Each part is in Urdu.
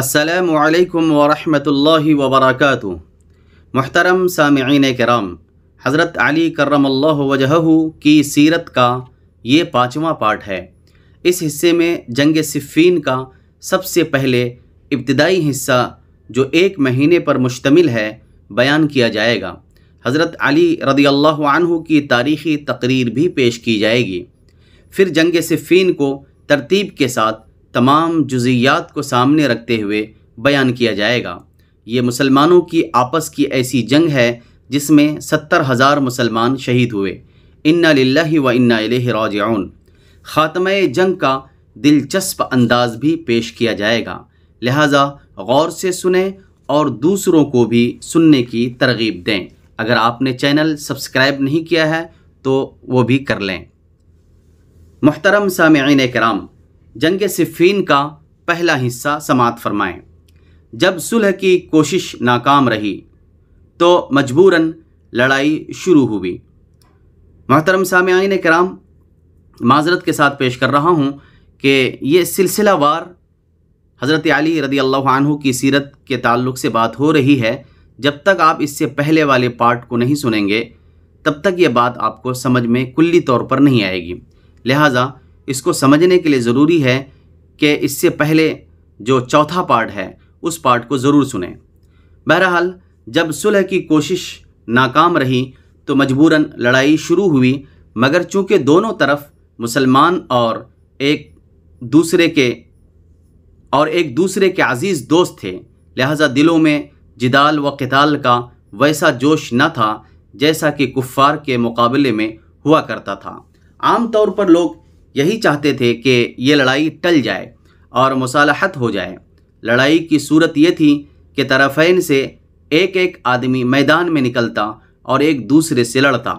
السلام علیکم ورحمۃ اللہ وبرکاتہ۔ محترم سامعین کرام، حضرت علی کرم اللہ وجہہ کی سیرت کا یہ 5واں پارٹ ہے۔ اس حصے میں جنگ صفین کا سب سے پہلے ابتدائی حصہ جو 1 مہینے پر مشتمل ہے بیان کیا جائے گا۔ حضرت علی رضی اللہ عنہ کی تاریخی تقریر بھی پیش کی جائے گی۔ پھر جنگ صفین کو ترتیب کے ساتھ تمام جزئیات کو سامنے رکھتے ہوئے بیان کیا جائے گا۔ یہ مسلمانوں کی آپس کی ایسی جنگ ہے جس میں 70,000 مسلمان شہید ہوئے۔ انا للہ و انا الیہ راجعون۔ خاتمہ جنگ کا دلچسپ انداز بھی پیش کیا جائے گا، لہٰذا غور سے سنیں اور دوسروں کو بھی سننے کی ترغیب دیں۔ اگر آپ نے چینل سبسکرائب نہیں کیا ہے تو وہ بھی کر لیں۔ محترم سامعین کرام، جنگ صفین کا پہلا حصہ سماعت فرمائیں۔ جب صلح کی کوشش ناکام رہی تو مجبوراً لڑائی شروع ہوئی۔ محترم سامعین کرام، معذرت کے ساتھ پیش کر رہا ہوں کہ یہ سلسلہ وار حضرت علی رضی اللہ عنہ کی سیرت کے تعلق سے بات ہو رہی ہے۔ جب تک آپ اس سے پہلے والے پارٹ کو نہیں سنیں گے تب تک یہ بات آپ کو سمجھ میں کلی طور پر نہیں آئے گی، لہٰذا اس کو سمجھنے کے لیے ضروری ہے کہ اس سے پہلے جو چوتھا پارٹ ہے اس پارٹ کو ضرور سنیں۔ بہرحال جب صلح کی کوشش ناکام رہی تو مجبوراً لڑائی شروع ہوئی، مگر چونکہ دونوں طرف مسلمان اور ایک دوسرے کے عزیز دوست تھے، لہٰذا دلوں میں جدال و قتال کا ویسا جوش نہ تھا جیسا کہ کفار کے مقابلے میں ہوا کرتا تھا۔ عام طور پر لوگ یہی چاہتے تھے کہ یہ لڑائی ٹل جائے اور مصالحت ہو جائے۔ لڑائی کی صورت یہ تھی کہ طرفین سے ایک ایک آدمی میدان میں نکلتا اور ایک دوسرے سے لڑتا،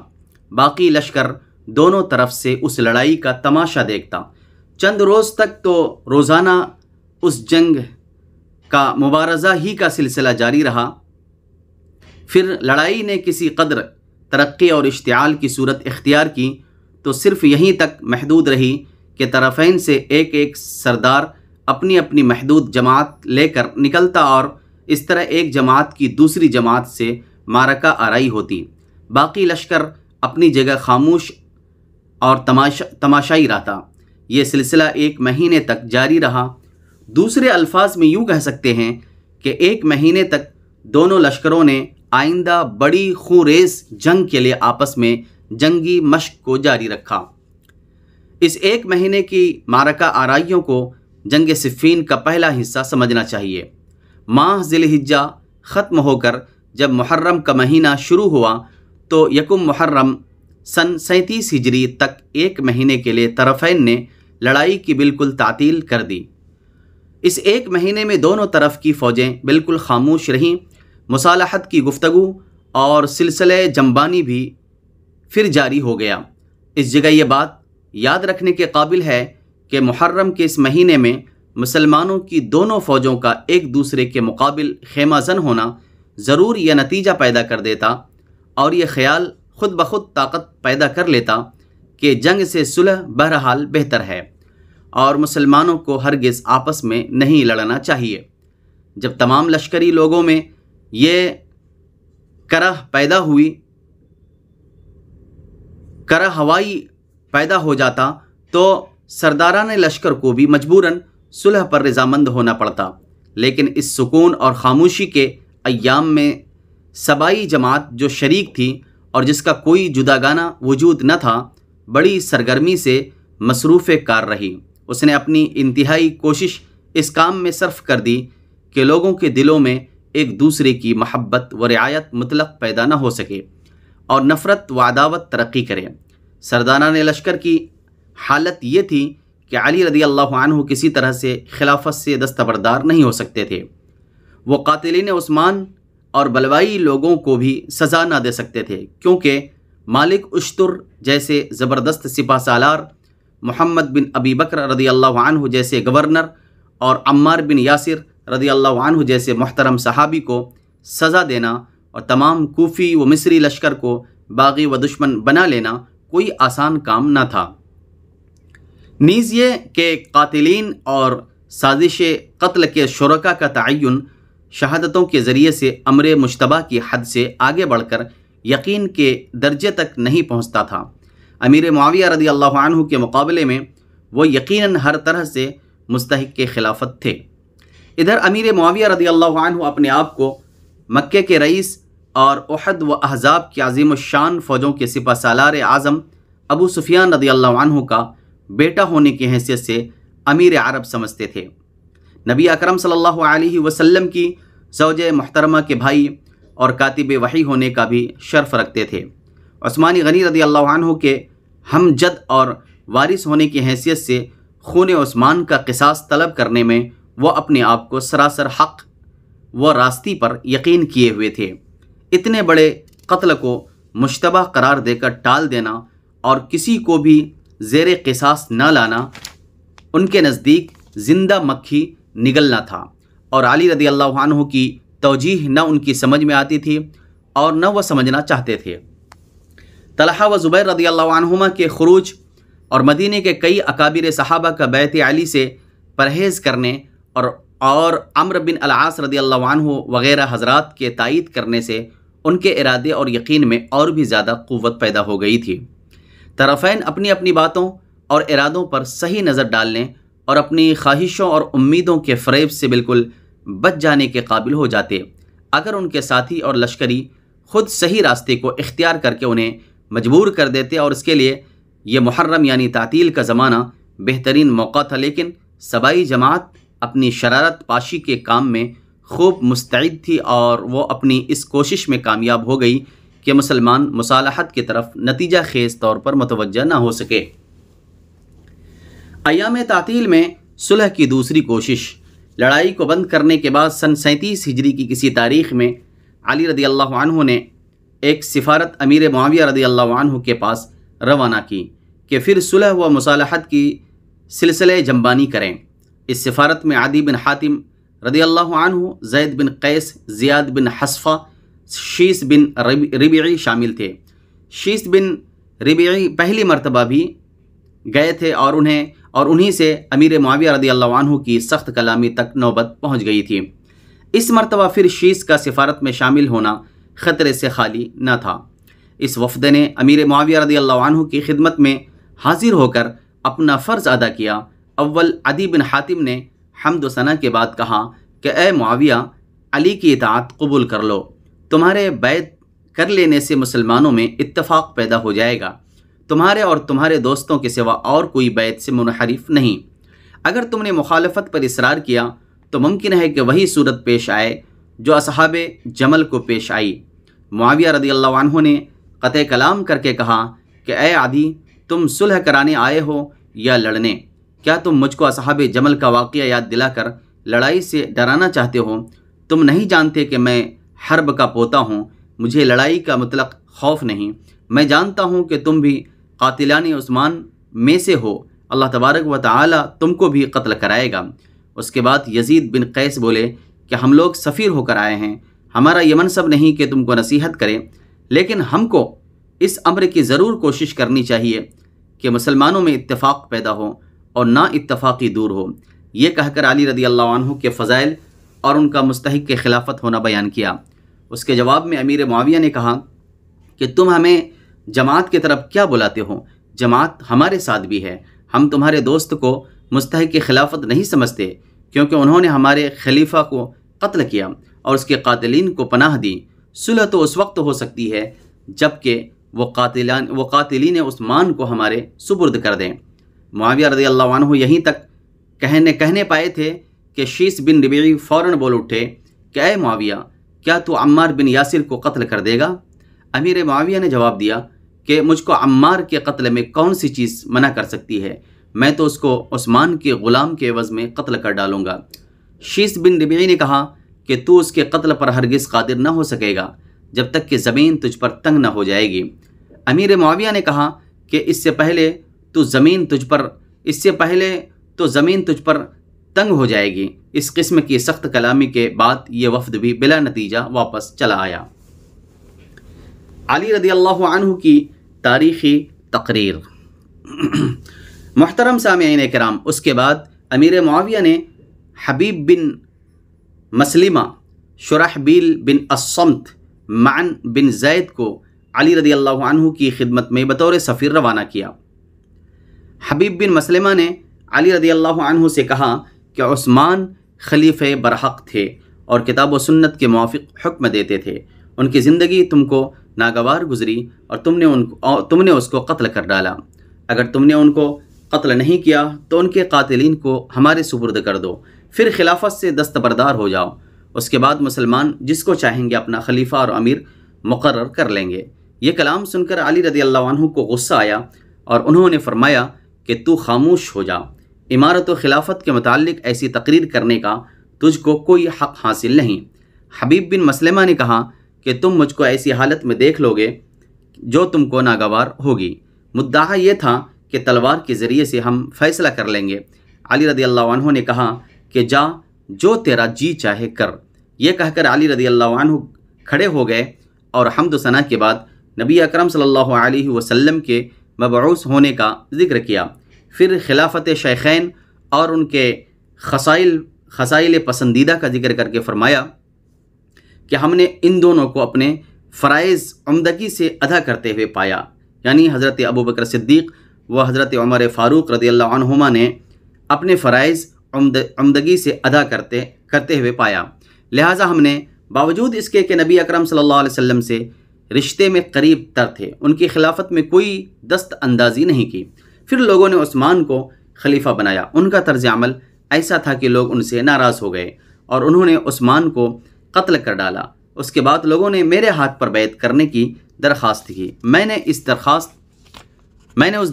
باقی لشکر دونوں طرف سے اس لڑائی کا تماشا دیکھتا۔ چند روز تک تو روزانہ اس جنگ کا مبارزہ ہی کا سلسلہ جاری رہا۔ پھر لڑائی نے کسی قدر ترقی اور اشتعال کی صورت اختیار کی تو صرف یہیں تک محدود رہی کہ طرفین سے ایک ایک سردار اپنی اپنی محدود جماعت لے کر نکلتا اور اس طرح ایک جماعت کی دوسری جماعت سے معرکہ آرائی ہوتی، باقی لشکر اپنی جگہ خاموش اور تماشائی رہتا۔ یہ سلسلہ 1 مہینے تک جاری رہا۔ دوسرے الفاظ میں یوں کہہ سکتے ہیں کہ 1 مہینے تک دونوں لشکروں نے آئندہ بڑی خونریز جنگ کے لیے آپس میں جنگی مشق کو جاری رکھا۔ اس 1 مہینے کی معرکہ آرائیوں کو جنگ صفین کا پہلا حصہ سمجھنا چاہیے۔ ماہ ذی الحجہ ختم ہو کر جب محرم کا مہینہ شروع ہوا تو 1 محرم سن 37 ہجری تک 1 مہینے کے لیے طرفین نے لڑائی کی بالکل تعطیل کر دی۔ اس 1 مہینے میں دونوں طرف کی فوجیں بالکل خاموش رہیں۔ مصالحت کی گفتگو اور سلسلہ جنبانی بھی پھر جاری ہو گیا۔ اس جگہ یہ بات یاد رکھنے کے قابل ہے کہ محرم کے اس مہینے میں مسلمانوں کی دونوں فوجوں کا ایک دوسرے کے مقابل خیمہ زن ہونا ضرور یہ نتیجہ پیدا کر دیتا اور یہ خیال خود بخود طاقت پیدا کر لیتا کہ جنگ سے صلح بہرحال بہتر ہے اور مسلمانوں کو ہرگز آپس میں نہیں لڑنا چاہیے۔ جب تمام لشکری لوگوں میں یہ کرہ ہوائی پیدا ہو جاتا تو سرداران لشکر کو بھی مجبوراً صلح پر رضامند ہونا پڑتا، لیکن اس سکون اور خاموشی کے ایام میں صبائی جماعت جو شریک تھی اور جس کا کوئی جداگانہ وجود نہ تھا، بڑی سرگرمی سے مصروف کار رہی۔ اس نے اپنی انتہائی کوشش اس کام میں صرف کر دی کہ لوگوں کے دلوں میں ایک دوسرے کی محبت و رعایت مطلق پیدا نہ ہو سکے اور نفرت و عداوت ترقی کرے۔ سرداران لشکر کی حالت یہ تھی کہ علی رضی اللہ عنہ کسی طرح سے خلافت سے دستبردار نہیں ہو سکتے تھے۔ وہ قاتلین عثمان اور بلوائی لوگوں کو بھی سزا نہ دے سکتے تھے، کیونکہ مالک اشتر جیسے زبردست سپہ سالار، محمد بن ابی بکر رضی اللہ عنہ جیسے گورنر اور عمار بن یاسر رضی اللہ عنہ جیسے محترم صحابی کو سزا دینا اور تمام کوفی و مصری لشکر کو باغی و دشمن بنا لینا کوئی آسان کام نہ تھا۔ نیز یہ کہ قاتلین اور سازش قتل کے شرکا کا تعین شہادتوں کے ذریعے سے امر مشتبہ کی حد سے آگے بڑھ کر یقین کے درجے تک نہیں پہنچتا تھا۔ امیر معاویہ رضی اللہ عنہ کے مقابلے میں وہ یقیناً ہر طرح سے مستحق خلافت تھے۔ ادھر امیر معاویہ رضی اللہ عنہ اپنے آپ کو مکے کے رئیس اور احد و احزاب کی عظیم الشان فوجوں کے سپہ سالار اعظم ابو سفیان رضی اللہ عنہ کا بیٹا ہونے کی حیثیت سے امیر عرب سمجھتے تھے۔ نبی اکرم صلی اللہ علیہ وسلم کی زوجہ محترمہ کے بھائی اور کاتب وحی ہونے کا بھی شرف رکھتے تھے۔ عثمان غنی رضی اللہ عنہ کے ہم جد اور وارث ہونے کی حیثیت سے خون عثمان کا قصاص طلب کرنے میں وہ اپنے آپ کو سراسر حق و راستی پر یقین کیے ہوئے تھے۔ اتنے بڑے قتل کو مشتبہ قرار دے کر ٹال دینا اور کسی کو بھی زیر قصاص نہ لانا ان کے نزدیک زندہ مکھی نگلنا تھا، اور علی رضی اللہ عنہ کی توجیہ نہ ان کی سمجھ میں آتی تھی اور نہ وہ سمجھنا چاہتے تھے۔ طلحہ و زبیر رضی اللہ عنہما کے خروج اور مدینے کے کئی اکابر صحابہ کا بیعت علی سے پرہیز کرنے اور عمرو بن العاص رضی اللہ عنہ وغیرہ حضرات کے تائید کرنے سے ان کے ارادے اور یقین میں اور بھی زیادہ قوت پیدا ہو گئی تھی۔ طرفین اپنی اپنی باتوں اور ارادوں پر صحیح نظر ڈالنے اور اپنی خواہشوں اور امیدوں کے فریب سے بالکل بچ جانے کے قابل ہو جاتے اگر ان کے ساتھی اور لشکری خود صحیح راستے کو اختیار کر کے انہیں مجبور کر دیتے، اور اس کے لیے یہ محرم یعنی تعطیل کا زمانہ بہترین موقع تھا۔ لیکن صبائی جماعت اپنی شرارت پاشی کے کام میں خوب مستعد تھی اور وہ اپنی اس کوشش میں کامیاب ہو گئی کہ مسلمان مصالحت کی طرف نتیجہ خیز طور پر متوجہ نہ ہو سکے۔ ایام تعطیل میں صلح کی دوسری کوشش۔ لڑائی کو بند کرنے کے بعد سن 37 ہجری کی کسی تاریخ میں علی رضی اللہ عنہ نے ایک سفارت امیر معاویہ رضی اللہ عنہ کے پاس روانہ کی کہ پھر صلح و مصالحت کی سلسلے جنبانی کریں۔ اس سفارت میں عدی بن حاتم رضی اللہ عنہ، زید بن قیس، زیاد بن حصفہ، شیس بن ربیعی شامل تھے۔ شیس بن ربیعی پہلی مرتبہ بھی گئے تھے اور انہی سے امیر معاویہ رضی اللہ عنہ کی سخت کلامی تک نوبت پہنچ گئی تھی۔ اس مرتبہ پھر شیس کا سفارت میں شامل ہونا خطرے سے خالی نہ تھا۔ اس وفد نے امیر معاویہ رضی اللہ عنہ کی خدمت میں حاضر ہو کر اپنا فرض ادا کیا۔ اول عدی بن حاتم نے حمد و ثنا کے بعد کہا کہ اے معاویہ، علی کی اطاعت قبول کر لو، تمہارے بیعت کر لینے سے مسلمانوں میں اتفاق پیدا ہو جائے گا، تمہارے اور تمہارے دوستوں کے سوا اور کوئی بیعت سے منحرف نہیں۔ اگر تم نے مخالفت پر اصرار کیا تو ممکن ہے کہ وہی صورت پیش آئے جو اصحاب جمل کو پیش آئی۔ معاویہ رضی اللہ عنہ نے قطع کلام کر کے کہا کہ اے عدی، تم صلح کرانے آئے ہو یا لڑنے؟ کیا تم مجھ کو اصحاب جمل کا واقعہ یاد دلا کر لڑائی سے ڈرانا چاہتے ہو؟ تم نہیں جانتے کہ میں حرب کا پوتا ہوں، مجھے لڑائی کا مطلق خوف نہیں۔ میں جانتا ہوں کہ تم بھی قاتلان عثمان میں سے ہو، اللہ تبارک و تعالی تم کو بھی قتل کرائے گا۔ اس کے بعد یزید بن قیس بولے کہ ہم لوگ سفیر ہو کر آئے ہیں، ہمارا یہ منصب نہیں کہ تم کو نصیحت کریں، لیکن ہم کو اس امر کی ضرور کوشش کرنی چاہیے کہ مسلمانوں میں اتفاق پیدا ہو اور نا اتفاقی دور ہو۔ یہ کہہ کر علی رضی اللہ عنہ کے فضائل اور ان کا مستحق کے خلافت ہونا بیان کیا۔ اس کے جواب میں امیر معاویہ نے کہا کہ تم ہمیں جماعت کی طرف کیا بلاتے ہو؟ جماعت ہمارے ساتھ بھی ہے۔ ہم تمہارے دوست کو مستحق خلافت نہیں سمجھتے، کیونکہ انہوں نے ہمارے خلیفہ کو قتل کیا اور اس کے قاتلین کو پناہ دی۔ صلح تو اس وقت ہو سکتی ہے جب کہ وہ قاتلین عثمان کو ہمارے سپرد کر دیں۔ معاویہ رضی اللہ عنہ یہیں تک کہنے پائے تھے کہ شیس بن ربیعی فوراً بول اٹھے کہ اے معاویہ، کیا تو عمار بن یاسر کو قتل کر دے گا؟ امیر معاویہ نے جواب دیا کہ مجھ کو عمار کے قتل میں کون سی چیز منع کر سکتی ہے، میں تو اس کو عثمان کے غلام کے عوض میں قتل کر ڈالوں گا۔ شیس بن ربیعی نے کہا کہ تو اس کے قتل پر ہرگز قادر نہ ہو سکے گا جب تک کہ زمین تجھ پر تنگ نہ ہو جائے گی۔ امیر معاویہ نے کہا کہ اس سے پہلے تو زمین تجھ پر تنگ ہو جائے گی۔ اس قسم کی سخت کلامی کے بعد یہ وفد بھی بلا نتیجہ واپس چلا آیا۔ علی رضی اللہ عنہ کی تاریخی تقریر۔ محترم سامعین کرام، اس کے بعد امیر معاویہ نے حبیب بن مسلمہ، شرحبیل بن الصمت، معن بن زید کو علی رضی اللہ عنہ کی خدمت میں بطور سفیر روانہ کیا۔ حبیب بن مسلمہ نے علی رضی اللہ عنہ سے کہا کہ عثمان خلیفہ برحق تھے اور کتاب و سنت کے موافق حکم دیتے تھے، ان کی زندگی تم کو ناگوار گزری اور تم نے اس کو قتل کر ڈالا، اگر تم نے ان کو قتل نہیں کیا تو ان کے قاتلین کو ہمارے سپرد کر دو، پھر خلافت سے دستبردار ہو جاؤ، اس کے بعد مسلمان جس کو چاہیں گے اپنا خلیفہ اور امیر مقرر کر لیں گے۔ یہ کلام سن کر علی رضی اللہ عنہ کو غصہ آیا اور انہوں نے فرمایا کہ تو خاموش ہو جا، امارت و خلافت کے متعلق ایسی تقریر کرنے کا تجھ کو کوئی حق حاصل نہیں۔ حبیب بن مسلمہ نے کہا کہ تم مجھ کو ایسی حالت میں دیکھ لو گے جو تم کو ناگوار ہوگی۔ مدعا یہ تھا کہ تلوار کے ذریعے سے ہم فیصلہ کر لیں گے۔ علی رضی اللہ عنہ نے کہا کہ جا، جو تیرا جی چاہے کر۔ یہ کہہ کر علی رضی اللہ عنہ کھڑے ہو گئے اور حمد و ثنا کے بعد نبی اکرم صلی اللہ علیہ وسلم کے مبعوث ہونے کا ذکر کیا، پھر خلافت شیخین اور ان کے خصائل پسندیدہ کا ذکر کر کے فرمایا کہ ہم نے ان دونوں کو اپنے فرائض عمدگی سے ادا کرتے ہوئے پایا، یعنی حضرت ابوبکر صدیق و حضرت عمر فاروق رضی اللہ عنہما نے اپنے فرائض عمدگی سے ادا کرتے ہوئے پایا، لہٰذا ہم نے باوجود اس کے کہ نبی اکرم صلی اللہ علیہ وسلم سے رشتے میں قریب تر تھے، ان کی خلافت میں کوئی دست اندازی نہیں کی۔ پھر لوگوں نے عثمان کو خلیفہ بنایا۔ ان کا طرز عمل ایسا تھا کہ لوگ ان سے ناراض ہو گئے اور انہوں نے عثمان کو قتل کر ڈالا۔ اس کے بعد لوگوں نے میرے ہاتھ پر بیعت کرنے کی درخواست کی، میں نے اس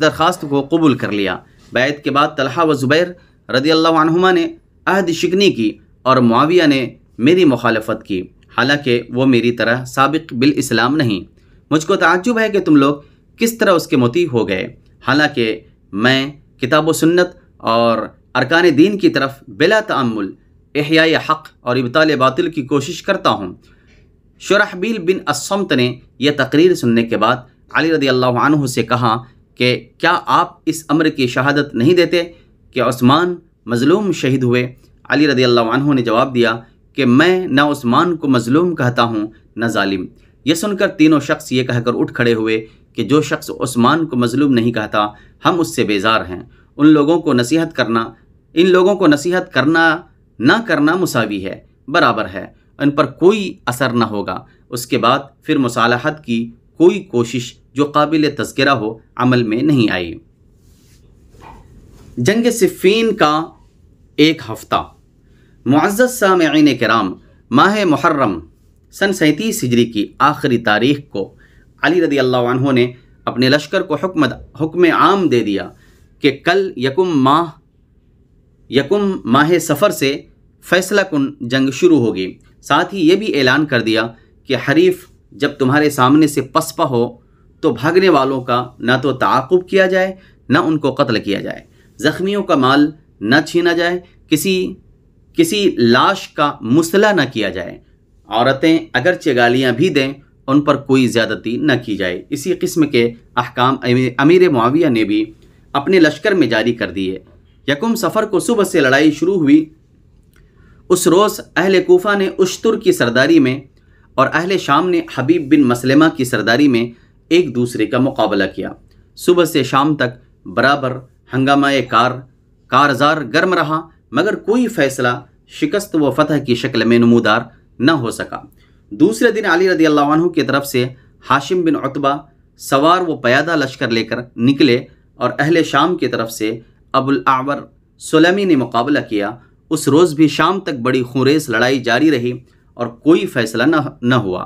درخواست کو قبول کر لیا۔ بیعت کے بعد طلحہ و زبیر رضی اللہ عنہما نے عہد شکنی کی اور معاویہ نے میری مخالفت کی، حالانکہ وہ میری طرح سابق بالاسلام نہیں۔ مجھ کو تعجب ہے کہ تم لوگ کس طرح اس کے مطیع ہو گئے، حالانکہ میں کتاب و سنت اور ارکان دین کی طرف بلا تأمل احیاء حق اور ابطال باطل کی کوشش کرتا ہوں۔ شرحبیل بن الصمت نے یہ تقریر سننے کے بعد علی رضی اللہ عنہ سے کہا کہ کیا آپ اس امر کی شہادت نہیں دیتے کہ عثمان مظلوم شہید ہوئے؟ علی رضی اللہ عنہ نے جواب دیا کہ میں نہ عثمان کو مظلوم کہتا ہوں نہ ظالم۔ یہ سن کر تینوں شخص یہ کہہ کر اٹھ کھڑے ہوئے کہ جو شخص عثمان کو مظلوم نہیں کہتا ہم اس سے بیزار ہیں، ان لوگوں کو نصیحت کرنا نہ کرنا مساوی ہے، برابر ہے، ان پر کوئی اثر نہ ہوگا۔ اس کے بعد پھر مصالحت کی کوئی کوشش جو قابل تذکرہ ہو عمل میں نہیں آئی۔ جنگ صفین کا ایک ہفتہ۔ معزز سامعین کرام، ماہ محرم سن 37 ہجری کی آخری تاریخ کو علی رضی اللہ عنہ نے اپنے لشکر کو حکم عام دے دیا کہ کل یکم ماہ سفر سے فیصلہ کن جنگ شروع ہوگی۔ ساتھ ہی یہ بھی اعلان کر دیا کہ حریف جب تمہارے سامنے سے پسپا ہو تو بھاگنے والوں کا نہ تو تعاقب کیا جائے نہ ان کو قتل کیا جائے، زخمیوں کا مال نہ چھینا جائے، کسی لاش کا مصلح نہ کیا جائے، عورتیں اگرچہ گالیاں بھی دیں ان پر کوئی زیادتی نہ کی جائے۔ اسی قسم کے احکام امیر معاویہ نے بھی اپنے لشکر میں جاری کر دیے۔ یکم سفر کو صبح سے لڑائی شروع ہوئی۔ اس روز اہل کوفہ نے اشتر کی سرداری میں اور اہل شام نے حبیب بن مسلمہ کی سرداری میں ایک دوسرے کا مقابلہ کیا۔ صبح سے شام تک برابر ہنگامہ کارزار گرم رہا، مگر کوئی فیصلہ شکست و فتح کی شکل میں نمودار نہ ہو سکا۔ دوسرے دن علی رضی اللہ عنہ کی طرف سے ہاشم بن عتبہ سوار و پیادہ لشکر لے کر نکلے اور اہل شام کی طرف سے ابو الاعور سلمی نے مقابلہ کیا۔ اس روز بھی شام تک بڑی خونریز لڑائی جاری رہی اور کوئی فیصلہ نہ ہوا۔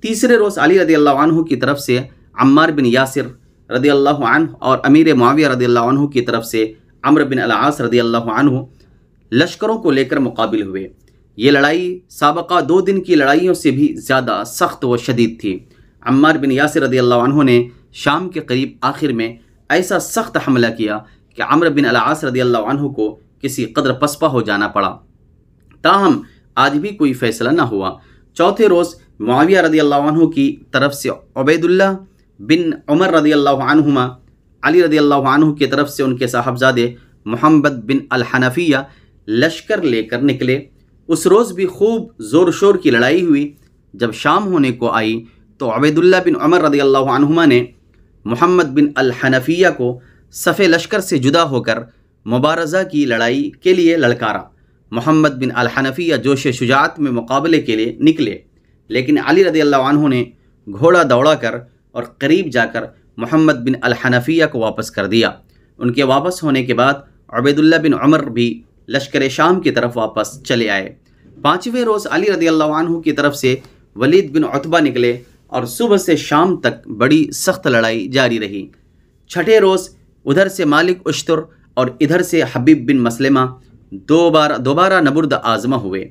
تیسرے روز علی رضی اللہ عنہ کی طرف سے عمار بن یاسر رضی اللہ عنہ اور امیر معاویہ رضی اللہ عنہ کی طرف سے عمرو بن العاص رضی اللہ عنہ لشکروں کو لے کر مقابل ہوئے۔ یہ لڑائی سابقہ 2 دن کی لڑائیوں سے بھی زیادہ سخت و شدید تھی۔ عمار بن یاسر رضی اللہ عنہ نے شام کے قریب آخر میں ایسا سخت حملہ کیا کہ عمرو بن العاص رضی اللہ عنہ کو کسی قدر پسپا ہو جانا پڑا۔ تاہم آج بھی کوئی فیصلہ نہ ہوا۔ چوتھے روز معاویہ رضی اللہ عنہ کی طرف سے عبید اللہ بن عمر رضی اللہ عنہما، علی رضی اللہ عنہ کی طرف سے ان کے صاحبزادے محمد بن الحنفیہ لشکر لے کر نکلے۔ اس روز بھی خوب زور شور کی لڑائی ہوئی۔ جب شام ہونے کو آئی تو عبیداللہ بن عمر رضی اللہ عنہما نے محمد بن الحنفیہ کو صف لشکر سے جدا ہو کر مبارزہ کی لڑائی کے لیے للکارا۔ محمد بن الحنفیہ جوش شجاعت میں مقابلے کے لیے نکلے، لیکن علی رضی اللہ عنہ نے گھوڑا دوڑا کر اور قریب جا کر محمد بن الحنفیہ کو واپس کر دیا۔ ان کے واپس ہونے کے بعد عبیداللہ بن عمر بھی لشکر شام کی طرف واپس چلے آئے۔ 5ویں روز علی رضی اللہ عنہ کی طرف سے ولید بن عتبہ نکلے اور صبح سے شام تک بڑی سخت لڑائی جاری رہی۔ 6ٹھے روز ادھر سے مالک اشتر اور ادھر سے حبیب بن مسلمہ دوبارہ نبرد آزما ہوئے۔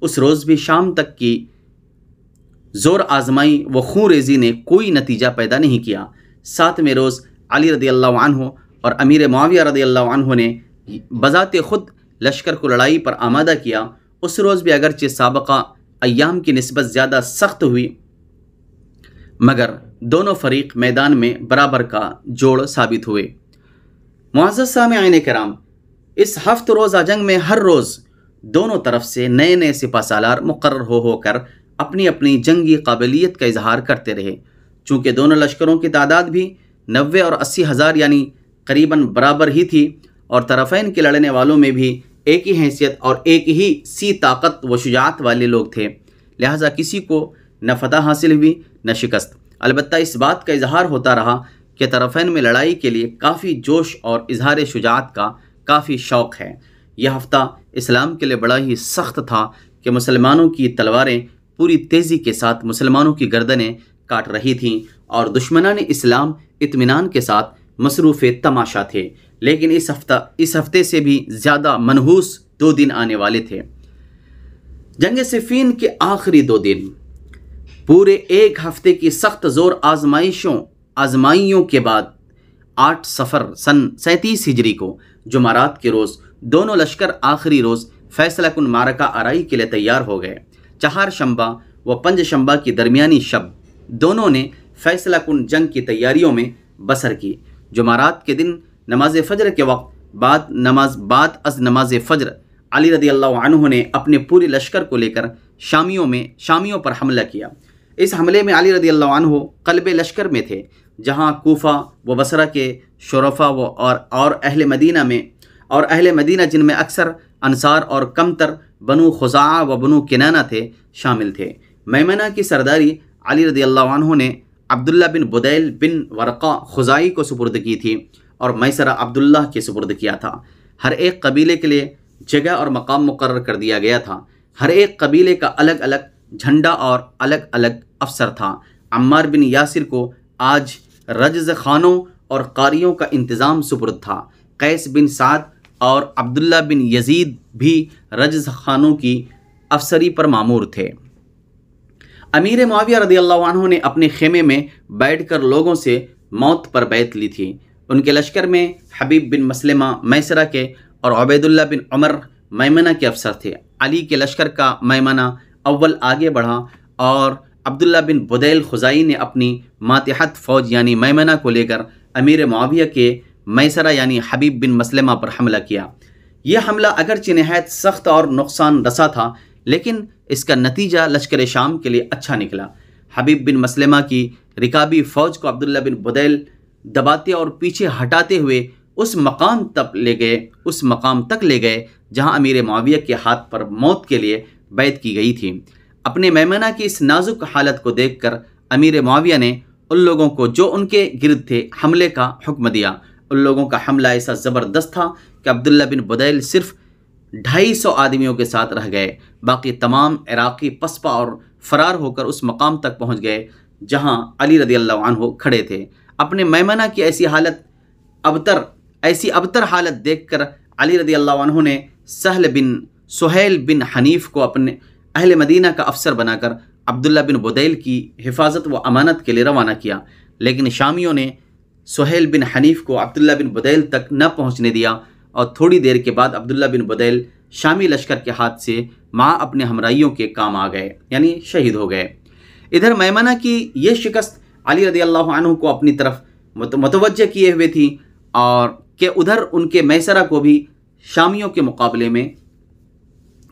اس روز بھی شام تک کی زور آزمائی و خون ریزی نے کوئی نتیجہ پیدا نہیں کیا۔ 7ویں روز علی رضی اللہ عنہ اور امیر معاویہ رضی اللہ عنہ نے بذات خود لشکر کو لڑائی پر آمادہ کیا۔ اس روز بھی اگرچہ سابقہ ایام کی نسبت زیادہ سخت ہوئی، مگر دونوں فریق میدان میں برابر کا جوڑ ثابت ہوئے۔ معزز سامعین کرام، اس 7 روزہ جنگ میں ہر روز دونوں طرف سے نئے نئے سپہ سالار مقرر ہو کر اپنی اپنی جنگی قابلیت کا اظہار کرتے رہے۔ چونکہ دونوں لشکروں کی تعداد بھی 90 اور 80 ہزار یعنی قریباً برابر ہی تھی، اور طرفین کے لڑنے والوں میں بھی ایک ہی حیثیت اور ایک ہی سی طاقت و شجاعت والے لوگ تھے، لہٰذا کسی کو نہ فتح حاصل ہوئی نہ شکست۔ البتہ اس بات کا اظہار ہوتا رہا کہ طرفین میں لڑائی کے لیے کافی جوش اور اظہار شجاعت کا کافی شوق ہے۔ یہ ہفتہ اسلام کے لیے بڑا ہی سخت تھا کہ مسلمانوں کی تلواریں پوری تیزی کے ساتھ مسلمانوں کی گردنیں کاٹ رہی تھیں اور دشمنان اسلام اطمینان کے ساتھ مصروف تماشا تھے۔ لیکن اس ہفتے سے بھی زیادہ منحوس 2 دن آنے والے تھے۔ جنگ صفین کے آخری 2 دن پورے 1 ہفتے کی سخت زور آزمائیوں کے بعد 8 صفر سن 37 ہجری کو جمعرات کے روز دونوں لشکر آخری روز فیصلہ کن معرکہ آرائی کے لیے تیار ہو گئے۔ 4 شنبہ و 5 شنبہ کی درمیانی شب دونوں نے فیصلہ کن جنگ کی تیاریوں میں بسر کی۔ جمعرات کے دن نماز فجر کے وقت بعد از نماز فجر علی رضی اللہ عنہ نے اپنے پورے لشکر کو لے کر شامیوں پر حملہ کیا۔ اس حملے میں علی رضی اللہ عنہ قلب لشکر میں تھے، جہاں کوفہ و بصرہ کے شرفا اور اہل مدینہ جن میں اکثر انصار اور کمتر بنو خزاعہ و بنو کنانہ تھے شامل تھے۔ میمنہ کی سرداری علی رضی اللہ عنہ نے عبداللہ بن بدیل بن ورقہ خزائی کو سپرد کی تھی اور میسرہ عبداللہ کے سپرد کیا تھا۔ ہر ایک قبیلے کے لیے جگہ اور مقام مقرر کر دیا گیا تھا۔ ہر ایک قبیلے کا الگ الگ جھنڈا اور الگ الگ افسر تھا۔ عمار بن یاسر کو آج رجز خانوں اور قاریوں کا انتظام سپرد تھا۔ قیس بن سعد اور عبداللہ بن یزید بھی رجز خانوں کی افسری پر مامور تھے۔ امیر معاویہ رضی اللہ عنہ نے اپنے خیمے میں بیٹھ کر لوگوں سے موت پر بیعت لی تھی۔ ان کے لشکر میں حبیب بن مسلمہ میسرہ کے اور عبیداللہ بن عمر میمنہ کے افسر تھے۔ علی کے لشکر کا میمنہ اول آگے بڑھا اور عبداللہ بن بدیل خزائی نے اپنی ماتحت فوج یعنی میمنہ کو لے کر امیر معاویہ کے میسرہ یعنی حبیب بن مسلمہ پر حملہ کیا۔ یہ حملہ اگرچہ نہایت سخت اور نقصان رسا تھا، لیکن اس کا نتیجہ لشکر شام کے لیے اچھا نکلا۔ حبیب بن مسلمہ کی رکابی فوج کو عبداللہ بن بدیل دباتے اور پیچھے ہٹاتے ہوئے اس مقام تک لے گئے جہاں امیر معاویہ کے ہاتھ پر موت کے لیے بیعت کی گئی تھی۔ اپنے میمنہ کی اس نازک حالت کو دیکھ کر امیر معاویہ نے ان لوگوں کو جو ان کے گرد تھے حملے کا حکم دیا۔ ان لوگوں کا حملہ ایسا زبردست تھا کہ عبداللہ بن بدیل صرف 250 آدمیوں کے ساتھ رہ گئے، باقی تمام عراقی پسپا اور فرار ہو کر اس مقام تک پہنچ گئے جہاں علی رضی اللہ عنہ کھڑے تھے۔ اپنے میمنہ کی ایسی ابتر حالت دیکھ کر علی رضی اللہ عنہ نے سہیل بن حنیف کو اپنے اہل مدینہ کا افسر بنا کر عبداللہ بن بدیل کی حفاظت و امانت کے لیے روانہ کیا، لیکن شامیوں نے سہیل بن حنیف کو عبداللہ بن بدیل تک نہ پہنچنے دیا اور تھوڑی دیر کے بعد عبداللہ بن بدیل شامی لشکر کے ہاتھ سے مع اپنے ہمراہیوں کے کام آ گئے، یعنی شہید ہو گئے۔ ادھر میمنہ کی یہ شکست علی رضی اللہ عنہ کو اپنی طرف متوجہ کیے ہوئے تھی اور کہ ادھر ان کے میسرہ کو بھی شامیوں کے مقابلے میں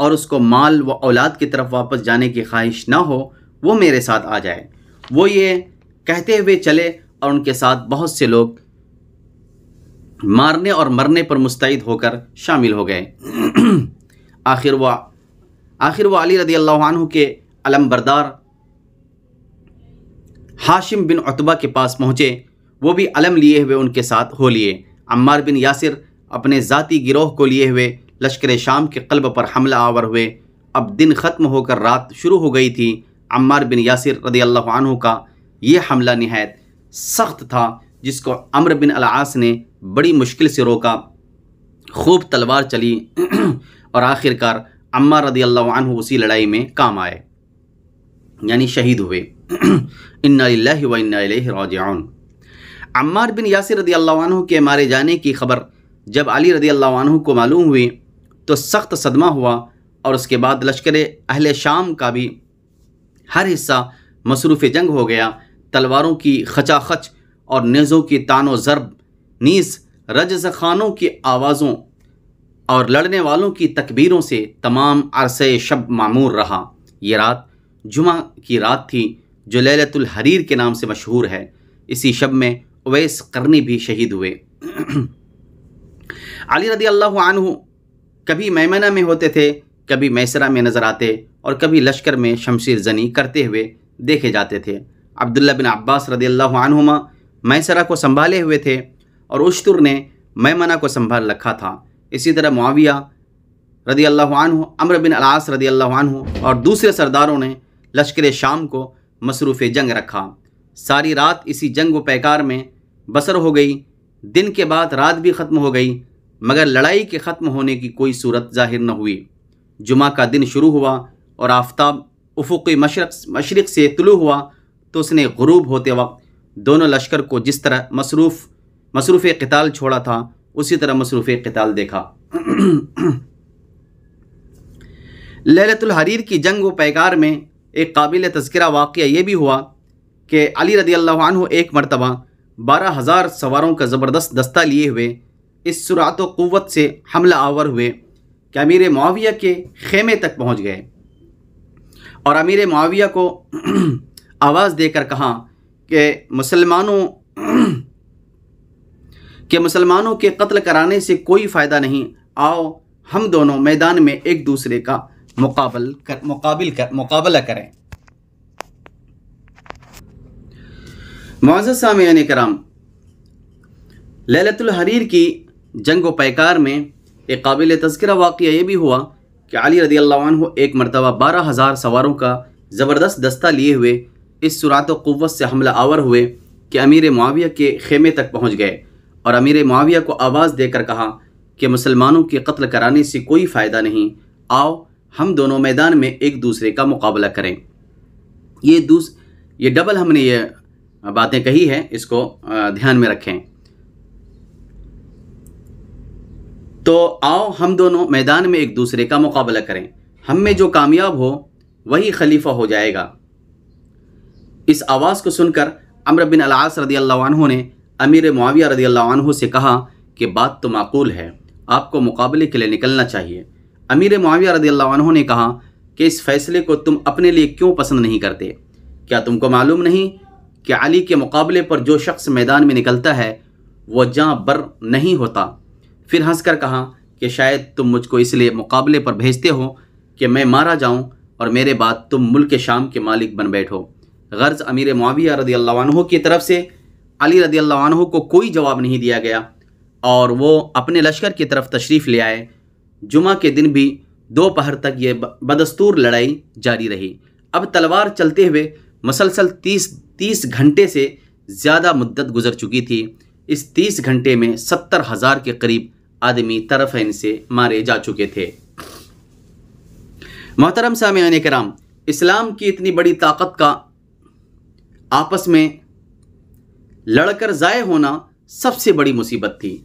اور اس کو مال و اولاد کی طرف واپس جانے کی خواہش نہ ہو وہ میرے ساتھ آ جائے۔ وہ یہ کہتے ہوئے چلے اور ان کے ساتھ بہت سے لوگ مارنے اور مرنے پر مستعد ہو کر شامل ہو گئے۔ آخر وہ علی رضی اللہ عنہ کے علم بردار ہاشم بن عتبہ کے پاس پہنچے۔ وہ بھی علم لیے ہوئے ان کے ساتھ ہو لیے۔ عمار بن یاسر اپنے ذاتی گروہ کو لیے ہوئے لشکر شام کے قلب پر حملہ آور ہوئے۔ اب دن ختم ہو کر رات شروع ہو گئی تھی۔ عمار بن یاسر رضی اللہ عنہ کا یہ حملہ نہایت سخت تھا، جس کو عمرو بن العاص نے بڑی مشکل سے روکا۔ خوب تلوار چلی اور آخر کار عمار رضی اللہ عنہ اسی لڑائی میں کام آئے، یعنی شہید ہوئے۔ انا للہ و انا الیہ راجعون۔ عمار بن یاسر رضی اللہ عنہ کے مارے جانے کی خبر جب علی رضی اللہ عنہ کو معلوم ہوئی تو سخت صدمہ ہوا، اور اس کے بعد لشکر اہل شام کا بھی ہر حصہ مصروف جنگ ہو گیا۔ تلواروں کی خچا خچ اور نیزوں کی تان و ضرب، نیز رجز خانوں کی آوازوں اور لڑنے والوں کی تکبیروں سے تمام عرصہ شب معمور رہا۔ یہ رات جمعہ کی رات تھی جو لیلۃ الحریر کے نام سے مشہور ہے۔ اسی شب میں اویس قرنی بھی شہید ہوئے۔ علی رضی اللہ عنہ کبھی میمنہ میں ہوتے تھے، کبھی میسرہ میں نظر آتے اور کبھی لشکر میں شمشیر زنی کرتے ہوئے دیکھے جاتے تھے۔ عبداللہ بن عباس رضی اللہ عنہما میسرہ کو سنبھالے ہوئے تھے اور اشتر نے میمنہ کو سنبھال رکھا تھا۔ اسی طرح معاویہ رضی اللہ عنہ، عمرو بن العاص رضی اللہ عنہ اور دوسرے سرداروں نے لشکر شام کو مصروف جنگ رکھا۔ ساری رات اسی جنگ و پیکار میں بسر ہو گئی۔ دن کے بعد رات بھی ختم ہو گئی، مگر لڑائی کے ختم ہونے کی کوئی صورت ظاہر نہ ہوئی۔ جمعہ کا دن شروع ہوا اور آفتاب افقی مشرق سے طلوع ہوا تو اس نے غروب ہوتے وقت دونوں لشکر کو جس طرح مصروف قتال چھوڑا تھا اسی طرح مصروف قتال دیکھا۔ لیلۃ الحریر کی جنگ و پیکار میں ایک قابل تذکرہ واقعہ یہ بھی ہوا کہ علی رضی اللہ عنہ ایک مرتبہ 12,000 سواروں کا زبردست دستہ لیے ہوئے اس سرعت و قوت سے حملہ آور ہوئے کہ امیر معاویہ کے خیمے تک پہنچ گئے، اور امیر معاویہ کو آواز دے کر کہا کہ مسلمانوں کے قتل کرانے سے کوئی فائدہ نہیں، آؤ ہم دونوں میدان میں ایک دوسرے کا مقابلہ کریں۔ معزز سامعین کرام، لیلۃ الحریر کی جنگ و پیکار میں ایک قابل تذکرہ واقعہ یہ بھی ہوا کہ علی رضی اللہ عنہ ایک مرتبہ 12,000 سواروں کا زبردست دستہ لیے ہوئے اس سرعت و قوت سے حملہ آور ہوئے کہ امیر معاویہ کے خیمے تک پہنچ گئے، اور امیر معاویہ کو آواز دے کر کہا کہ مسلمانوں کے قتل کرانے سے کوئی فائدہ نہیں، آؤ ہم دونوں میدان میں ایک دوسرے کا مقابلہ کریں۔ یہ ڈبل ہم نے یہ باتیں کہی ہیں، اس کو دھیان میں رکھیں۔ تو آؤ ہم دونوں میدان میں ایک دوسرے کا مقابلہ کریں، ہم میں جو کامیاب ہو وہی خلیفہ ہو جائے گا۔ اس آواز کو سن کر عمرو بن العاص رضی اللہ عنہ نے امیر معاویہ رضی اللہ عنہ سے کہا کہ بات تو معقول ہے، آپ کو مقابلے کے لیے نکلنا چاہیے۔ امیر معاویہ رضی اللہ عنہ نے کہا کہ اس فیصلے کو تم اپنے لیے کیوں پسند نہیں کرتے؟ کیا تم کو معلوم نہیں کہ علی کے مقابلے پر جو شخص میدان میں نکلتا ہے وہ جاں بر نہیں ہوتا؟ پھر ہنس کر کہا کہ شاید تم مجھ کو اس لیے مقابلے پر بھیجتے ہو کہ میں مارا جاؤں اور میرے بعد تم ملک شام کے مالک بن بیٹھو۔ غرض امیر معاویہ رضی اللہ عنہ کی طرف سے علی رضی اللہ عنہ کو کوئی جواب نہیں دیا گیا اور وہ اپنے لشکر کی طرف تشریف لے آئے۔ جمعہ کے دن بھی دوپہر تک یہ بدستور لڑائی جاری رہی۔ اب تلوار چلتے ہوئے مسلسل 30 گھنٹے سے زیادہ مدت گزر چکی تھی۔ اس 30 گھنٹے میں 70,000 کے قریب آدمی طرفین سے مارے جا چکے تھے۔ محترم سامعین کرام، اسلام کی اتنی بڑی طاقت کا آپس میں لڑ کر ضائع ہونا سب سے بڑی مصیبت تھی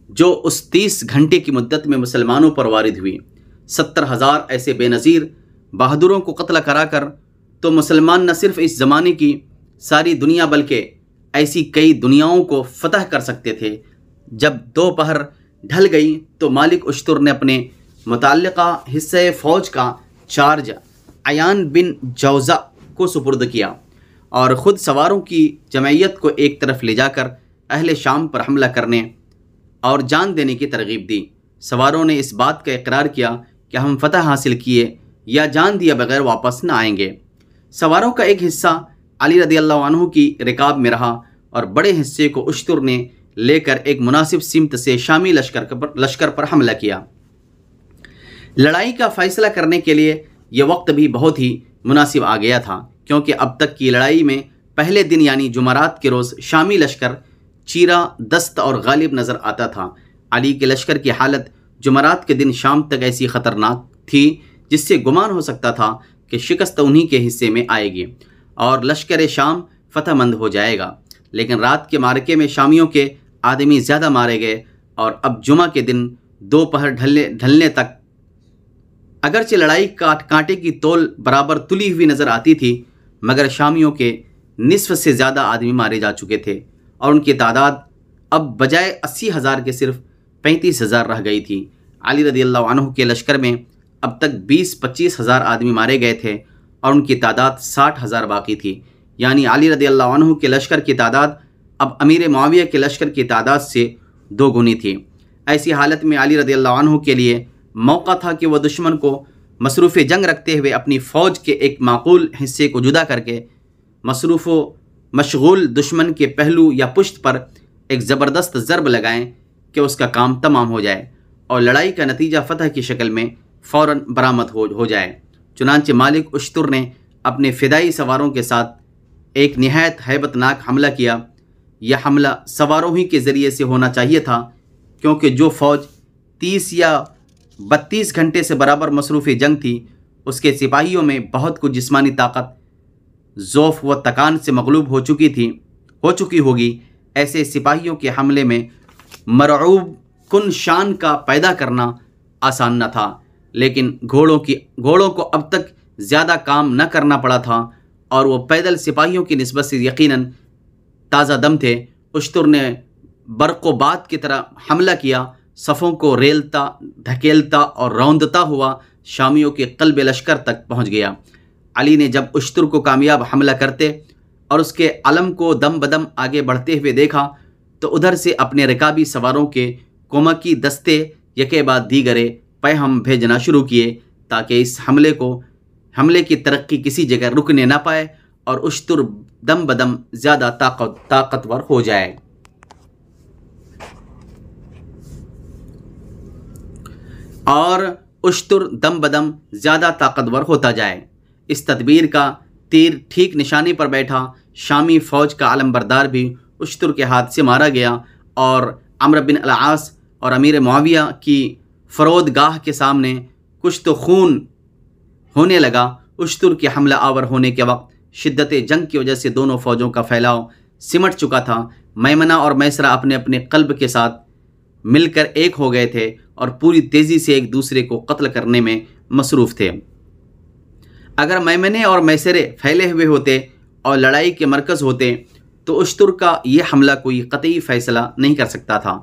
جو اس 30 گھنٹے کی مدت میں مسلمانوں پر وارد ہوئی۔ 70,000 ایسے بے نظیر بہادروں کو قتل کرا کر تو مسلمان نہ صرف اس زمانے کی ساری دنیا بلکہ ایسی کئی دنیاؤں کو فتح کر سکتے تھے۔ جب دوپہر ڈھل گئی تو مالک اشتر نے اپنے متعلقہ حصہ فوج کا چارج عیان بن جوزہ کو سپرد کیا اور خود سواروں کی جمعیت کو ایک طرف لے جا کر اہل شام پر حملہ کرنے اور جان دینے کی ترغیب دی۔ سواروں نے اس بات کا اقرار کیا کہ ہم فتح حاصل کیے یا جان دیا بغیر واپس نہ آئیں گے۔ سواروں کا ایک حصہ علی رضی اللہ عنہ کی رکاب میں رہا اور بڑے حصے کو اشتر نے لے کر ایک مناسب سمت سے شامی لشکر پر حملہ کیا۔ لڑائی کا فیصلہ کرنے کے لیے یہ وقت بھی بہت ہی مناسب آ گیا تھا، کیونکہ اب تک کی لڑائی میں پہلے دن یعنی جمعرات کے روز شامی لشکر چیرہ دست اور غالب نظر آتا تھا۔ علی کے لشکر کی حالت جمعرات کے دن شام تک ایسی خطرناک تھی جس سے گمان ہو سکتا تھا کہ شکست انہی کے حصے میں آئے گی اور لشکر شام فتح مند ہو جائے گا۔ لیکن رات کے معرکے میں شامیوں کے آدمی زیادہ مارے گئے اور اب جمعہ کے دن دوپہر ڈھلنے تک اگرچہ لڑائی کانٹے کی تول برابر تلی ہوئی نظر آتی تھی، مگر شامیوں کے نصف سے زیادہ آدمی مارے جا چکے تھے اور ان کی تعداد اب بجائے 80,000 کے صرف 35,000 رہ گئی تھی۔ علی رضی اللہ عنہ کے لشکر میں اب تک 20-25 ہزار آدمی مارے گئے تھے اور ان کی تعداد 60,000 باقی تھی، یعنی علی رضی اللہ عنہ کے لشکر کی تعداد اب امیر معاویہ کے لشکر کی تعداد سے 2 گنی تھی۔ ایسی حالت میں علی رضی اللہ عنہ کے لیے موقع تھا کہ وہ دشمن کو مصروف جنگ رکھتے ہوئے اپنی فوج کے ایک معقول حصے کو جدا کر کے مصروف و مشغول دشمن کے پہلو یا پشت پر ایک زبردست ضرب لگائیں کہ اس کا کام تمام ہو جائے اور لڑائی کا نتیجہ فتح کی شکل میں فوراً برآمد ہو جائے۔ چنانچہ مالک اشتر نے اپنے فدائی سواروں کے ساتھ ایک نہایت ہیبت ناک حملہ کیا۔ یہ حملہ سواروں ہی کے ذریعے سے ہونا چاہیے تھا، کیونکہ جو فوج 30 یا 32 گھنٹے سے برابر مصروف جنگ تھی، اس کے سپاہیوں میں بہت کچھ جسمانی طاقت ضعف و تکان سے مغلوب ہو چکی ہوگی۔ ایسے سپاہیوں کے حملے میں مرعوب کن شان کا پیدا کرنا آسان نہ تھا، لیکن گھوڑوں کو اب تک زیادہ کام نہ کرنا پڑا تھا اور وہ پیدل سپاہیوں کی نسبت سے یقیناً تازہ دم تھے۔ اشتر نے برق و باد کی طرح حملہ کیا، صفوں کو ریلتا دھکیلتا اور روندتا ہوا شامیوں کے قلب لشکر تک پہنچ گیا۔ علی نے جب اشتر کو کامیاب حملہ کرتے اور اس کے علم کو دم بدم آگے بڑھتے ہوئے دیکھا تو ادھر سے اپنے رکابی سواروں کے کومکی دستے یکے بعد دیگرے پیغام بھیجنا شروع کیے تاکہ اس حملے کی ترقی کسی جگہ رکنے نہ پائے اور اشتر دم بدم زیادہ طاقتور ہو جائے۔ ہوتا جائے۔ اس تدبیر کا تیر ٹھیک نشانے پر بیٹھا۔ شامی فوج کا علم بردار بھی اشتر کے ہاتھ سے مارا گیا اور عمرو بن العاص اور امیر معاویہ کی فرودگاہ کے سامنے کچھ تو خون ہونے لگا۔ اشتر کے حملہ آور ہونے کے وقت شدت جنگ کی وجہ سے دونوں فوجوں کا پھیلاؤ سمٹ چکا تھا۔ میمنہ اور میسرہ اپنے اپنے قلب کے ساتھ مل کر ایک ہو گئے تھے اور پوری تیزی سے ایک دوسرے کو قتل کرنے میں مصروف تھے۔ اگر میمنے اور میسرے پھیلے ہوئے ہوتے اور لڑائی کے مرکز ہوتے تو اشتر کا یہ حملہ کوئی قطعی فیصلہ نہیں کر سکتا تھا،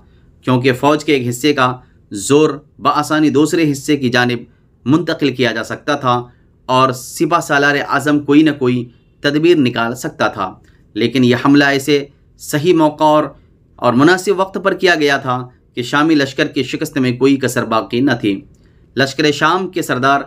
کیونکہ فوج کے ایک حصے کا زور بآسانی دوسرے حصے کی جانب منتقل کیا جا سکتا تھا اور سپہ سالار اعظم کوئی نہ کوئی تدبیر نکال سکتا تھا۔ لیکن یہ حملہ ایسے صحیح موقع اور مناسب وقت پر کیا گیا تھا کہ شامی لشکر کی شکست میں کوئی کسر باقی نہ تھی۔ لشکر شام کے سردار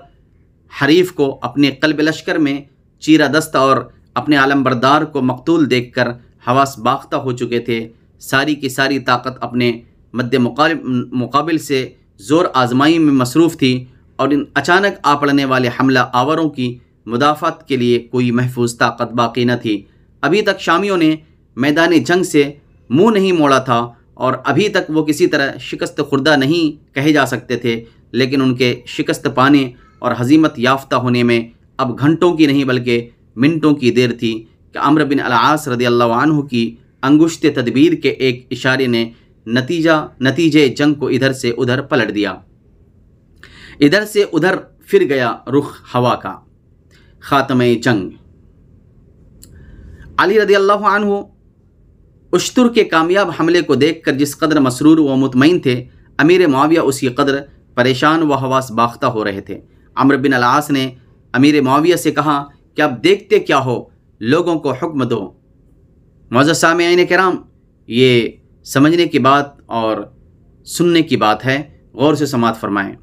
حریف کو اپنے قلب لشکر میں چیرہ دست اور اپنے علم بردار کو مقتول دیکھ کر حواس باختہ ہو چکے تھے۔ ساری کی ساری طاقت اپنے مد مقابل سے زور آزمائی میں مصروف تھی اور ان اچانک آ پڑنے والے حملہ آوروں کی مدافعت کے لیے کوئی محفوظ طاقت باقی نہ تھی۔ ابھی تک شامیوں نے میدان جنگ سے منہ نہیں موڑا تھا اور ابھی تک وہ کسی طرح شکست خوردہ نہیں کہے جا سکتے تھے، لیکن ان کے شکست پانے اور ہزیمت یافتہ ہونے میں اب گھنٹوں کی نہیں بلکہ منٹوں کی دیر تھی کہ عمرو بن العاص رضی اللہ عنہ کی انگشت تدبیر کے ایک اشارے نے نتیجے جنگ کو ادھر سے ادھر پلٹ دیا۔ ادھر سے ادھر پھر گیا رخ ہوا کا۔ خاتمہ جنگ۔ علی رضی اللہ عنہ اشتر کے کامیاب حملے کو دیکھ کر جس قدر مسرور و مطمئن تھے، امیر معاویہ اسی قدر پریشان و حواس باختہ ہو رہے تھے۔ عمرو بن العاص نے امیر معاویہ سے کہا کہ اب دیکھتے کیا ہو، لوگوں کو حکم دو۔ معزز سامعین کرام، یہ سمجھنے کی بات اور سننے کی بات ہے، غور سے سماعت فرمائیں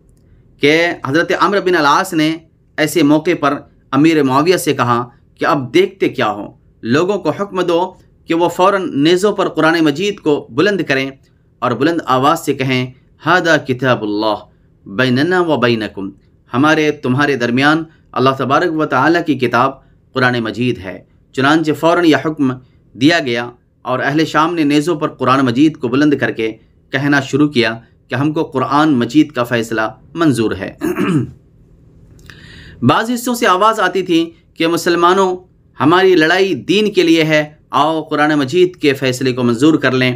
کہ حضرت عمرو بن العاص نے ایسے موقع پر امیر معاویہ سے کہا کہ اب دیکھتے کیا ہو، لوگوں کو حکم دو کہ وہ فوراً نیزوں پر قرآن مجید کو بلند کریں اور بلند آواز سے کہیں ھذا کتاب اللہ بیننا و بینکم، ہمارے تمہارے درمیان اللہ تبارک و تعالیٰ کی کتاب قرآن مجید ہے۔ چنانچہ فوراً یہ حکم دیا گیا اور اہل شام نے نیزوں پر قرآن مجید کو بلند کر کے کہنا شروع کیا کہ ہم کو قرآن مجید کا فیصلہ منظور ہے۔ بعض حصوں سے آواز آتی تھی کہ مسلمانوں، ہماری لڑائی دین کے لیے ہے، آؤ قرآن مجید کے فیصلے کو منظور کر لیں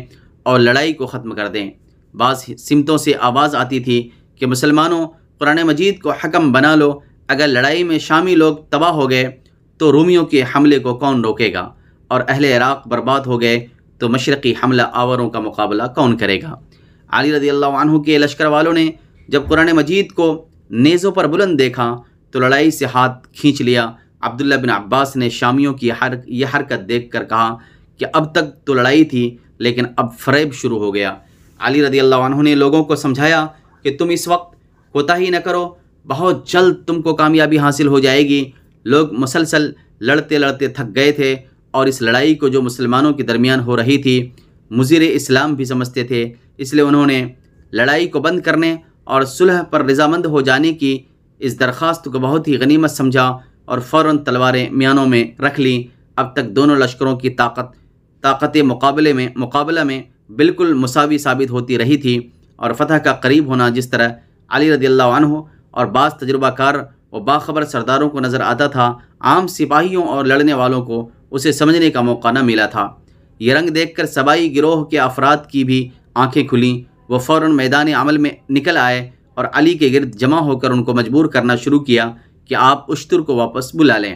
اور لڑائی کو ختم کر دیں۔ بعض سمتوں سے آواز آتی تھی کہ مسلمانوں، قرآن مجید کو حکم بنا لو، اگر لڑائی میں شامی لوگ تباہ ہو گئے تو رومیوں کے حملے کو کون روکے گا، اور اہل عراق برباد ہو گئے تو مشرقی حملہ آوروں کا مقابلہ کون کرے گا۔ علی رضی اللہ عنہ کے لشکر والوں نے جب قرآن مجید کو نیزوں پر بلند دیکھا تو لڑائی سے ہاتھ کھینچ لیا۔ عبداللہ بن عباس نے شامیوں کی یہ حرکت دیکھ کر کہا کہ اب تک تو لڑائی تھی لیکن اب فریب شروع ہو گیا۔ علی رضی اللہ عنہ نے لوگوں کو سمجھایا کہ تم اس وقت کوتاہی نہ کرو، بہت جلد تم کو کامیابی حاصل ہو جائے گی۔ لوگ مسلسل لڑتے لڑتے تھک گئے تھے اور اس لڑائی کو جو مسلمانوں کے درمیان ہو رہی تھی مضر اسلام بھی سمجھتے تھے، اس لیے انہوں نے لڑائی کو بند کرنے اور صلح پر رضامند ہو جانے کی اس درخواست کو بہت ہی غنیمت سمجھا اور فوراً تلواریں میانوں میں رکھ لیں۔ اب تک دونوں لشکروں کی طاقت مقابلہ میں بالکل مساوی ثابت ہوتی رہی تھی، اور فتح کا قریب ہونا جس طرح علی رضی اللہ عنہ اور بعض تجربہ کار و باخبر سرداروں کو نظر آتا تھا، عام سپاہیوں اور لڑنے والوں کو اسے سمجھنے کا موقع نہ ملا تھا۔ یہ رنگ دیکھ کر سبائی گروہ کے افراد کی بھی آنکھیں کھلیں، وہ فوراً میدان عمل میں نکل آئے اور علی کے گرد جمع ہو کر ان کو مجبور کرنا شروع کیا کہ آپ اشتر کو واپس بلا لیں۔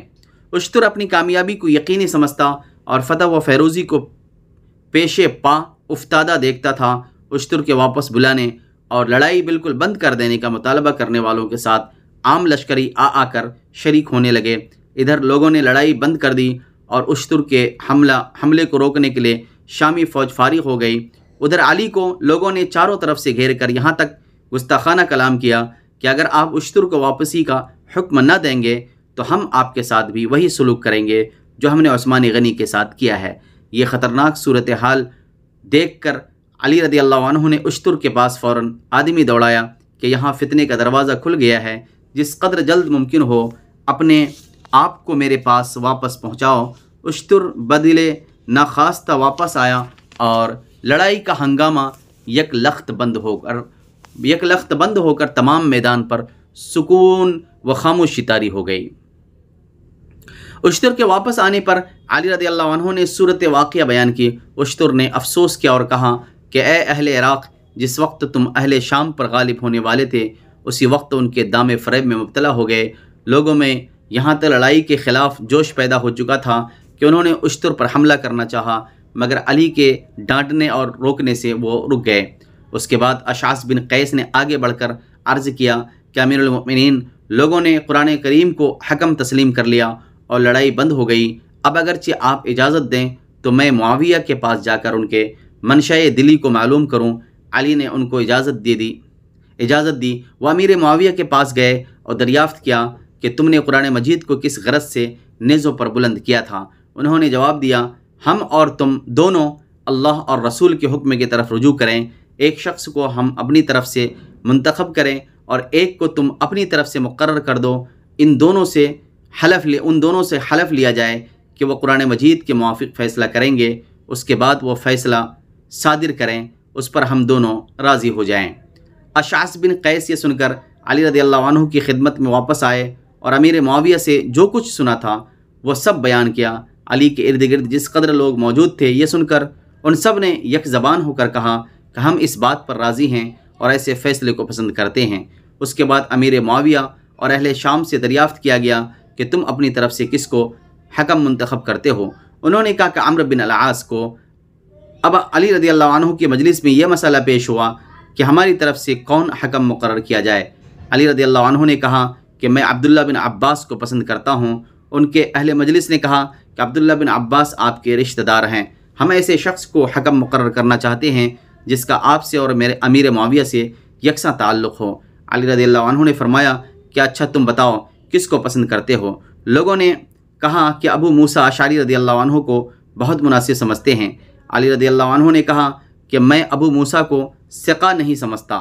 اشتر اپنی کامیابی کو یقینی سمجھتا اور فتح و فیروزی کو پیش پا افتادہ دیکھتا تھا۔ اشتر کے واپس بلانے اور لڑائی بالکل بند کر دینے کا مطالبہ کرنے والوں کے ساتھ عام لشکری آ کر شریک ہونے لگے۔ ادھر لوگوں نے لڑائی بند کر دی اور اشتر کے حملے کو روکنے کے لیے شامی فوج فارغ ہو گئی۔ ادھر علی کو لوگوں نے چاروں طرف سے گھیر کر یہاں تک گستاخانہ کلام کیا کہ اگر آپ اشتر کو واپسی کا حکم نہ دیں گے تو ہم آپ کے ساتھ بھی وہی سلوک کریں گے جو ہم نے عثمان غنی کے ساتھ کیا ہے۔ یہ خطرناک صورتحال دیکھ کر علی رضی اللہ عنہ نے اشتر کے پاس فوراً آدمی دوڑایا کہ یہاں فتنے کا دروازہ کھل گیا ہے، جس قدر جلد ممکن ہو اپنے آپ کو میرے پاس واپس پہنچاؤ۔ اشتر بدل ناخواستہ واپس آیا اور لڑائی کا ہنگامہ یک لخت بند ہو کر تمام میدان پر سکون و خاموشی طاری ہو گئی۔ اشتر کے واپس آنے پر علی رضی اللہ عنہ نے صورت واقعہ بیان کی۔ اشتر نے افسوس کیا اور کہا کہ اے اہل عراق، جس وقت تم اہل شام پر غالب ہونے والے تھے اسی وقت ان کے دام فریب میں مبتلا ہو گئے۔ لوگوں میں یہاں تک لڑائی کے خلاف جوش پیدا ہو چکا تھا کہ انہوں نے اشتر پر حملہ کرنا چاہا، مگر علی کے ڈانٹنے اور روکنے سے وہ رک گئے۔ اس کے بعد اشعث بن قیس نے آگے بڑھ کر عرض کیا کہ امیر المؤمنین، لوگوں نے قرآن کریم کو حکم تسلیم کر لیا اور لڑائی بند ہو گئی۔ اب اگرچہ آپ اجازت دیں تو میں معاویہ کے پاس جا کر ان کے منشاء دلی کو معلوم کروں۔ علی نے ان کو اجازت دی۔ وہ امیر معاویہ کے پاس گئے اور دریافت کیا کہ تم نے قرآن مجید کو کس غرض سے نیزوں پر بلند کیا تھا؟ انہوں نے جواب دیا، ہم اور تم دونوں اللہ اور رسول کے حکم کی طرف رجوع کریں، ایک شخص کو ہم اپنی طرف سے منتخب کریں اور ایک کو تم اپنی طرف سے مقرر کر دو، ان دونوں سے حلف لیا جائے کہ وہ قرآن مجید کے موافق فیصلہ کریں گے، اس کے بعد وہ فیصلہ صادر کریں، اس پر ہم دونوں راضی ہو جائیں۔ اشعث بن قیس یہ سن کر علی رضی اللہ عنہ کی خدمت میں واپس آئے اور امیر معاویہ سے جو کچھ سنا تھا وہ سب بیان کیا۔ علی کے ارد گرد جس قدر لوگ موجود تھے یہ سن کر ان سب نے یک زبان ہو کر کہا کہ ہم اس بات پر راضی ہیں اور ایسے فیصلے کو پسند کرتے ہیں۔ اس کے بعد امیر معاویہ اور اہل شام سے دریافت کیا گیا کہ تم اپنی طرف سے کس کو حکم منتخب کرتے ہو؟ انہوں نے کہا کہ عمرو بن العاص کو۔ اب علی رضی اللہ عنہ کی مجلس میں یہ مسئلہ پیش ہوا کہ ہماری طرف سے کون حکم مقرر کیا جائے؟ علی رضی اللہ عنہ نے کہا کہ میں عبداللہ بن عباس کو پسند کرتا ہوں۔ ان کے اہل مجلس نے کہا کہ عبداللہ بن عباس آپ کے رشتہ دار ہیں، ہم ایسے شخص کو حکم مقرر کرنا چاہتے ہیں جس کا آپ سے اور میرے امیر معاویہ سے یکساں تعلق ہو۔ علی رضی اللہ عنہ نے فرمایا کہ اچھا تم بتاؤ کس کو پسند کرتے ہو؟ لوگوں نے کہا کہ ابو موسیٰ اشعری رضی اللہ عنہ کو بہت مناسب سمجھتے ہیں۔ علی رضی اللہ عنہ نے کہا کہ میں ابو موسیٰ کو ثقہ نہیں سمجھتا،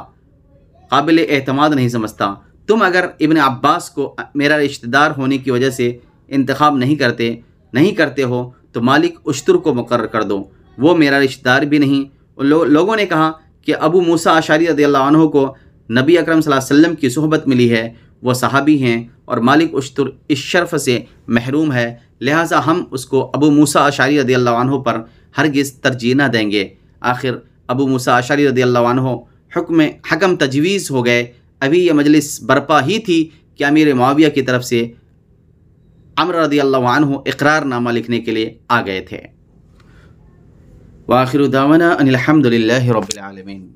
قابل اعتماد نہیں سمجھتا۔ تم اگر ابن عباس کو میرا رشتہ دار ہونے کی وجہ سے انتخاب نہیں کرتے ہو تو مالک اشتر کو مقرر کر دو، وہ میرا رشتہ دار بھی نہیں۔ لوگوں نے کہا کہ ابو موسیٰ اشعری رضی اللہ عنہ کو نبی اکرم صلی اللہ علیہ وسلم کی صحبت ملی ہے، وہ صحابی ہیں اور مالک اشتر اس شرف سے محروم ہے، لہٰذا ہم اس کو ابو موسیٰ اشعری رضی اللہ عنہ پر ہرگز ترجیح نہ دیں گے۔ آخر ابو موسیٰ اشعری رضی اللہ عنہ حکم تجویز ہو گئے۔ ابھی یہ مجلس برپا ہی تھی کہ امیر معاویہ کی طرف سے عمرو رضی اللہ عنہ اقرار نامہ لکھنے کے لیے آ گئے تھے۔ وآخر دعوانا ان الحمد للہ رب العالمین۔